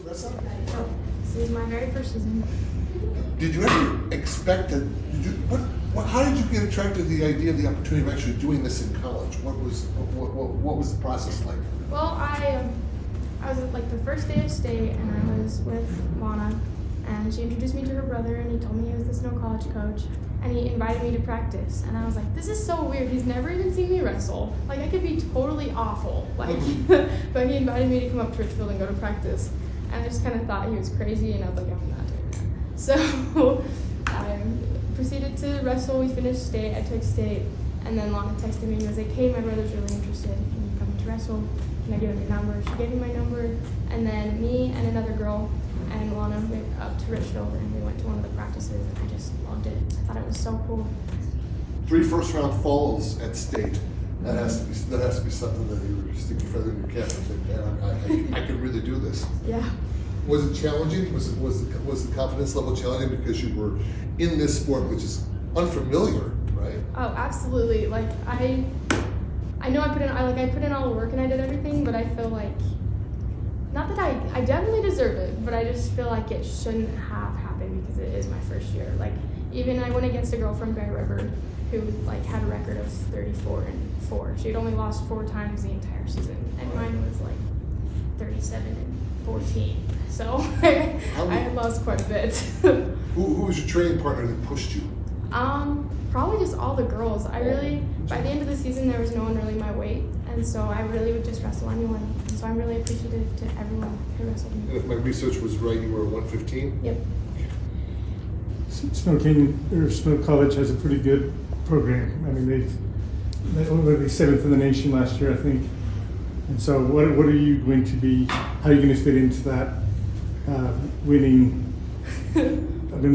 wrestling? So, this is my very first season. Did you ever expect that? How did you get attracted to the idea of the opportunity of actually doing this in college? What was the process like? Well, I was at like the first day of state, and I was with Lana, and she introduced me to her brother, and he told me he was the snow college coach, and he invited me to practice, and I was like, this is so weird. He's never even seen me wrestle. Like, I could be totally awful. Like, but he invited me to come up to Richfield and go to practice, and I just kind of thought he was crazy, and I was like, I'm not doing that. So I proceeded to wrestle. We finished state. I took state, and then Lana texted me and was like, hey, my brother's really interested. Can you come to wrestle? Can I give him your number? She gave me my number, and then me and another girl and Lana went up to Richfield, and we went to one of the practices, and I just loved it. I thought it was so cool. 3 first-round falls at state. That has to be something that you stick your feather in your cap and think, man, I can really do this. Yeah. Was it challenging? Was the confidence level challenging because you were in this sport, which is unfamiliar, right? Oh, absolutely. Like I know I put in all the work and I did everything, but I feel like, not that I definitely deserve it, but I just feel like it shouldn't have happened because it is my first year. Like, even I went against a girl from Bear River who like had a record of 34-4. She had only lost 4 times the entire season, and mine was like 37-14. So I had lost quite a bit. Who was your training partner that pushed you? Probably just all the girls. By the end of the season, there was no one really my weight, and so I really would just wrestle anyone. And so I'm really appreciative to everyone who wrestled me. And if my research was right, you were 115? Yep. Snow College has a pretty good program. I mean, they were 7th in the nation last year, I think. And so, what are you going to be? How are you going to fit into that winning? I mean,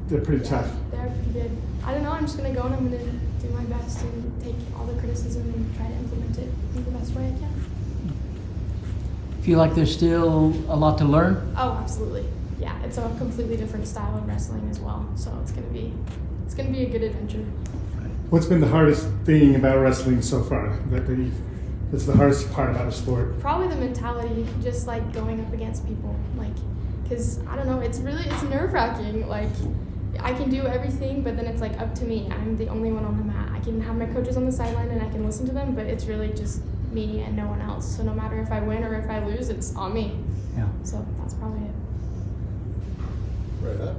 they're pretty tough. They're pretty good. I don't know. I'm just gonna go and I'm gonna do my best and take all the criticism and try to implement it in the best way I can. Feel like there's still a lot to learn? Oh, absolutely. Yeah, it's a completely different style of wrestling as well. So it's gonna be a good adventure. What's been the hardest thing about wrestling so far? That's the hardest part about the sport. Probably the mentality, just like going up against people, like, cause I don't know, it's nerve-wracking. Like, I can do everything, but then it's like up to me. I'm the only one on the mat. I can have my coaches on the sideline and I can listen to them, but it's really just me and no one else. So no matter if I win or if I lose, it's on me. Yeah. So that's probably it. Right up.